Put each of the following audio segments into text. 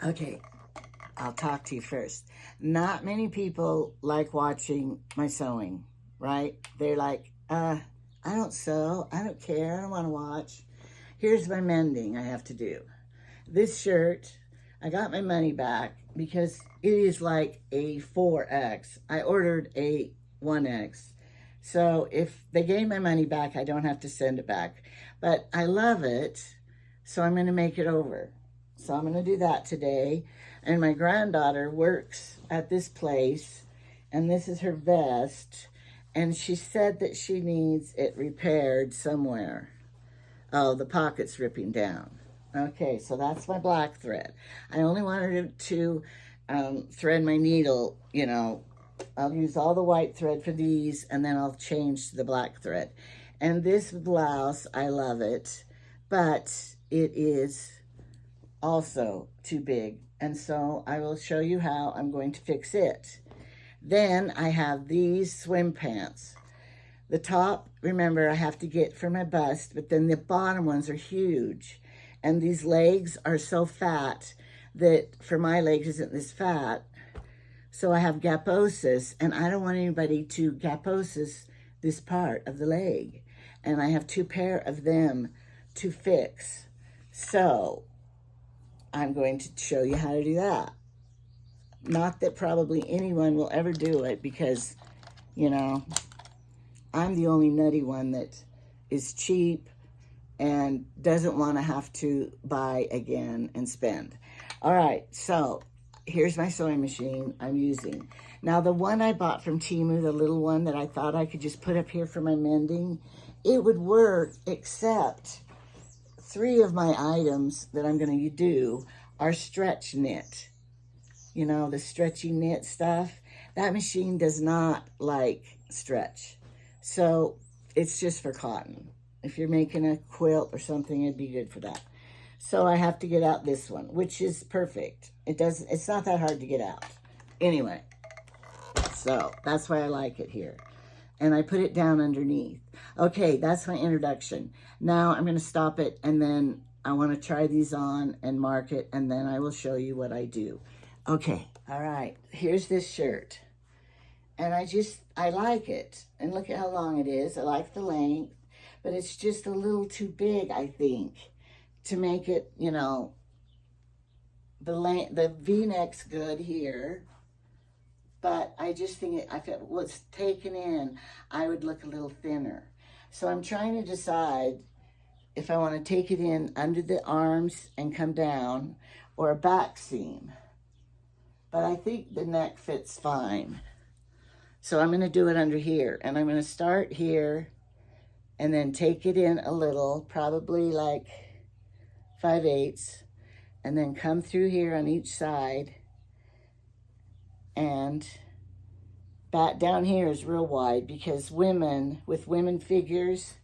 Okay, I'll talk to you first. Not many people like watching my sewing, right? They're like, I don't sew. I don't care. I don't want to watch. Here's my mending I have to do. This shirt, I got my money back because it is like a 4X. I ordered a 1X. So if they gave my money back, I don't have to send it back. But I love it, so I'm going to make it over. So I'm going to do that today. And my granddaughter works at this place, and this is her vest. And she said that she needs it repaired somewhere. Oh, the pocket's ripping down. Okay, so that's my black thread. I only wanted to thread my needle, you know. I'll use all the white thread for these, and then I'll change to the black thread. And this blouse, I love it, but it is also too big. And so I will show you how I'm going to fix it. Then I have these swim pants. The top, remember, I have to get for my bust, but then the bottom ones are huge. And these legs are so fat that for my legs isn't this fat. So I have gaposis, and I don't want anybody to gaposis this part of the leg. And I have 2 pair of them to fix. So I'm going to show you how to do that. Not that probably anyone will ever do it because, you know, I'm the only nutty one that is cheap and doesn't want to have to buy again and spend. All right, so here's my sewing machine I'm using. Now, the one I bought from Temu, the little one that I thought I could just put up here for my mending, it would work, except 3 of my items that I'm going to do are stretch knit. You know, the stretchy knit stuff. That machine does not like stretch. So it's just for cotton. If you're making a quilt or something, it'd be good for that. So I have to get out this one, which is perfect. It's not that hard to get out. Anyway, so that's why I like it here. And I put it down underneath. Okay, that's my introduction. Now I'm going to stop it, and then I want to try these on and mark it, and then I will show you what I do. Okay, all right, here's this shirt. And I like it. And look at how long it is. I like the length, but it's just a little too big, I think, to make it, you know, the V-neck's good here. But I just think if it was taken in, I would look a little thinner. So I'm trying to decide if I want to take it in under the arms and come down, or a back seam. But I think the neck fits fine. So I'm going to do it under here. And I'm going to start here and then take it in a little, probably like 5/8, and then come through here on each side. And back down here is real wide because with women figures,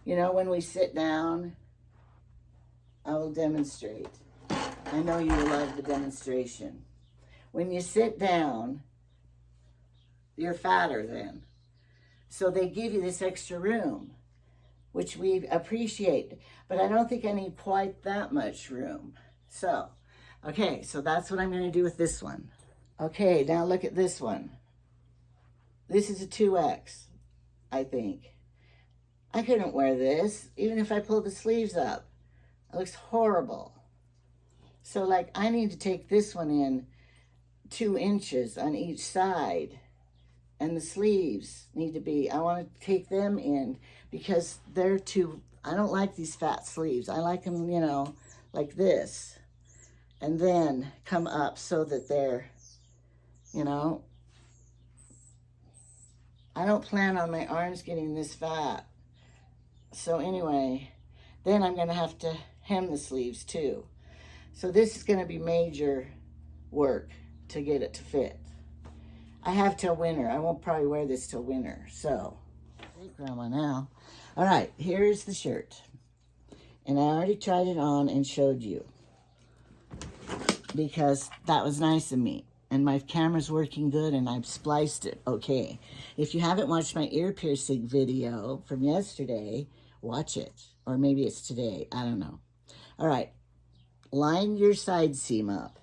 you know, when we sit down, I will demonstrate. I know you will love the demonstration. When you sit down, you're fatter then. So they give you this extra room, which we appreciate. But I don't think I need quite that much room. So, okay, so that's what I'm going to do with this one. Okay, now look at this one. This is a 2X, I think. I couldn't wear this, even if I pulled the sleeves up. It looks horrible. So, like, I need to take this one in 2 inches on each side. And the sleeves need to be, I want to take them in because they're too, I don't like these fat sleeves. I like them, you know, like this. And then come up so that they're, you know, I don't plan on my arms getting this fat. So anyway, then I'm going to have to hem the sleeves too. So this is going to be major work to get it to fit. I have till winter. I won't probably wear this till winter. So, hey, Grandma now. All right, here's the shirt. And I already tried it on and showed you because that was nice of me. And my camera's working good and I've spliced it okay. If you haven't watched my ear piercing video from yesterday, watch it. Or maybe it's today. I don't know. All right. Line your side seam up.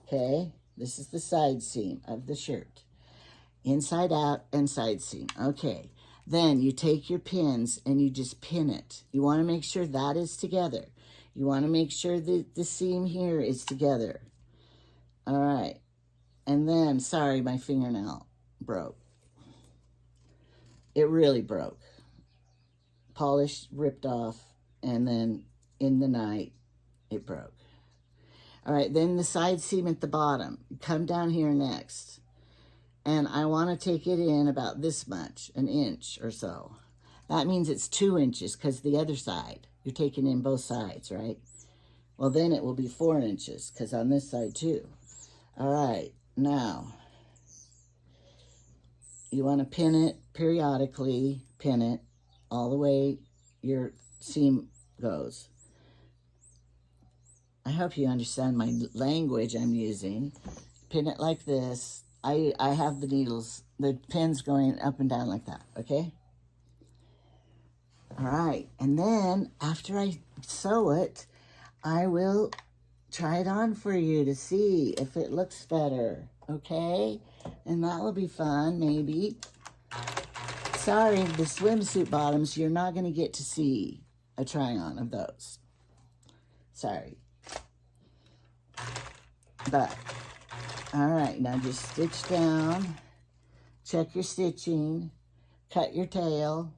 Okay, this is the side seam of the shirt. Inside out and side seam. Okay, then you take your pins and you just pin it. You want to make sure that is together. You want to make sure that the seam here is together. All right, and then, sorry, my fingernail broke. It really broke. Polish ripped off, and then in the night, it broke. All right, then the side seam at the bottom. Come down here next. And I want to take it in about this much, an inch or so. That means it's 2 inches because the other side, you're taking in both sides, right? Well, then it will be 4 inches because on this side too. All right, now you want to pin it periodically, pin it all the way your seam goes. I hope you understand my language I'm using. Pin it like this. I have the needles, the pins going up and down like that, okay? All right, and then after I sew it, I will try it on for you to see if it looks better, okay? And that will be fun, maybe. Sorry, the swimsuit bottoms, you're not gonna get to see a try-on of those. Sorry. But, all right, now just stitch down, check your stitching, cut your tail.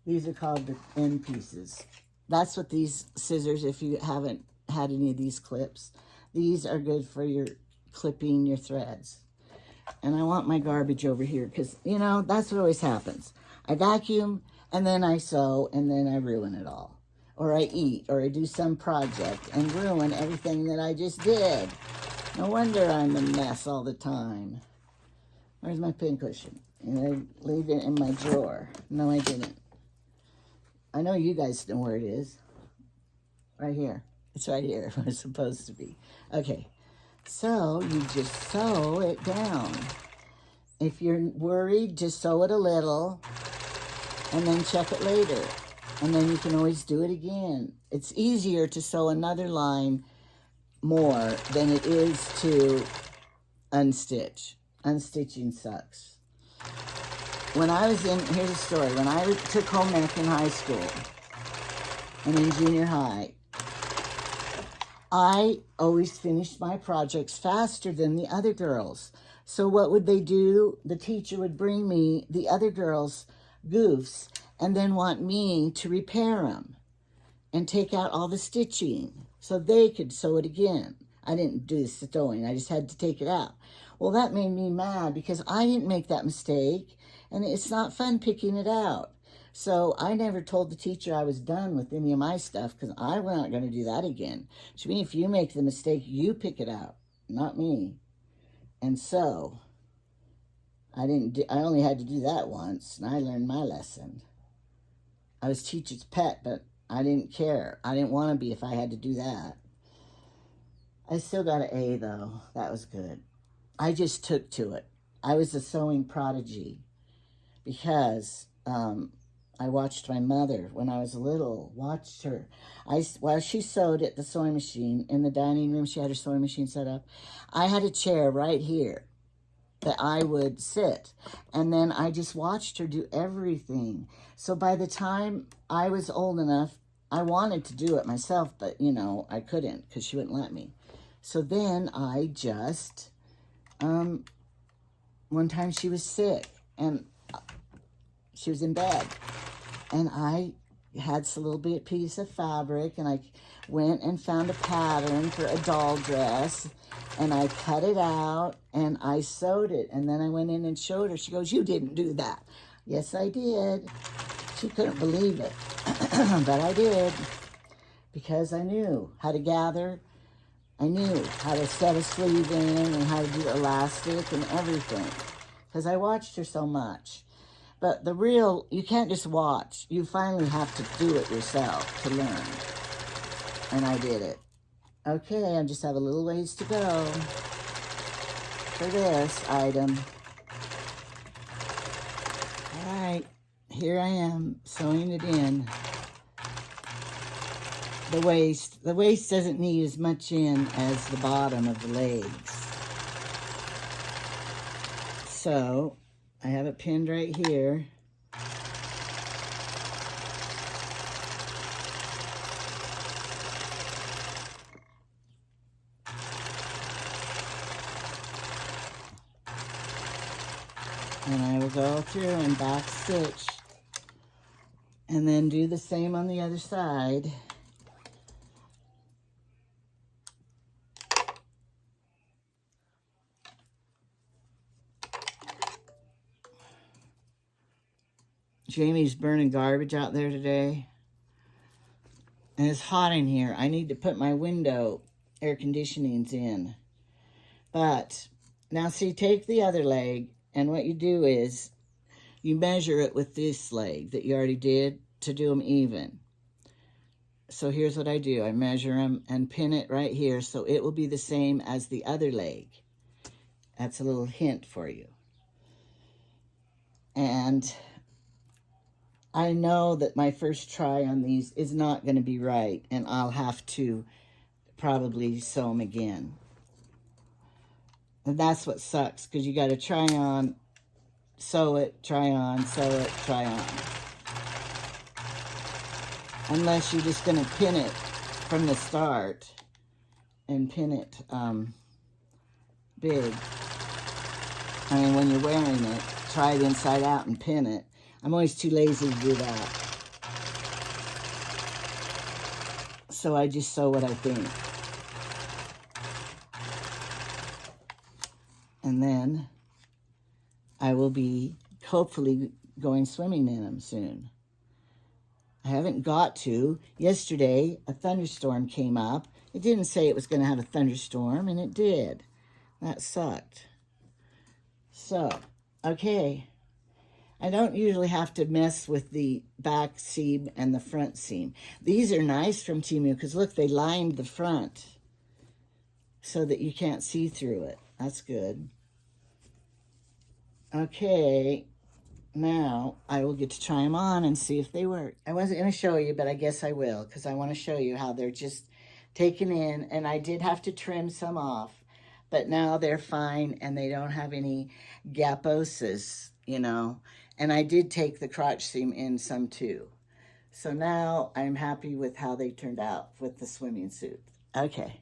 These are called the end pieces. That's what these scissors, if you haven't had any of these clips, these are good for your clipping your threads. And I want my garbage over here because, you know, that's what always happens. I vacuum, and then I sew, and then I ruin it all. Or I eat, or I do some project and ruin everything that I just did. No wonder I'm a mess all the time. Where's my pincushion? And I leave it in my drawer. No, I didn't. I know you guys know where it is. Right here. It's right here where it's supposed to be. Okay. So you just sew it down. If you're worried, just sew it a little and then check it later. And then you can always do it again. It's easier to sew another line more than it is to unstitch. Unstitching sucks. When I was in, here's a story. When I took home ec in high school and in junior high, I always finished my projects faster than the other girls. So what would they do? The teacher would bring me the other girls' goofs and then want me to repair them and take out all the stitching so they could sew it again. I didn't do the sewing. I just had to take it out. Well, that made me mad because I didn't make that mistake, and it's not fun picking it out. So I never told the teacher I was done with any of my stuff because I was not going to do that again. Which means if you make the mistake, you pick it out, not me. And so I only had to do that once, and I learned my lesson. I was teacher's pet, but I didn't care. I didn't want to be if I had to do that. I still got an A, though. That was good. I just took to it. I was a sewing prodigy because I watched my mother when I was little, watched her. While she sewed at the sewing machine in the dining room, she had her sewing machine set up, I had a chair right here that I would sit. And then I just watched her do everything. So by the time I was old enough, I wanted to do it myself, but, you know, I couldn't because she wouldn't let me. So then I just, one time she was sick and she was in bed. And I had a little bit piece of fabric and I went and found a pattern for a doll dress and I cut it out and I sewed it. And then I went in and showed her. She goes, "You didn't do that." Yes, I did. She couldn't believe it, but I did because I knew how to gather. I knew how to set a sleeve in and how to do elastic and everything because I watched her so much. But you can't just watch. You finally have to do it yourself to learn. And I did it. Okay, I just have a little ways to go for this item. All right, here I am sewing it in. the waist. The waist doesn't need as much in as the bottom of the legs. So I have it pinned right here. And I will go through and back stitch. And then do the same on the other side. Jamie's burning garbage out there today. And it's hot in here. I need to put my window air conditionings in. But now see, take the other leg, and what you do is you measure it with this leg that you already did to do them even. So here's what I do. I measure them and pin it right here so it will be the same as the other leg. That's a little hint for you. And I know that my first try on these is not going to be right, and I'll have to probably sew them again. And that's what sucks, because you got to try on, sew it, try on, sew it, try on. Unless you're just going to pin it from the start and pin it big. I mean, when you're wearing it, try it inside out and pin it. I'm always too lazy to do that. So I just sew what I think. And then I will be hopefully going swimming in them soon. I haven't got to. Yesterday, a thunderstorm came up. It didn't say it was going to have a thunderstorm, and it did. That sucked. So, okay. I don't usually have to mess with the back seam and the front seam. These are nice from Temu because, look, they lined the front so that you can't see through it. That's good. Okay. Now, I will get to try them on and see if they work. I wasn't going to show you, but I guess I will, because I want to show you how they're just taken in. And I did have to trim some off, but now they're fine, and they don't have any gaposis, you know. And I did take the crotch seam in some too. So now I'm happy with how they turned out with the swimming suit. Okay.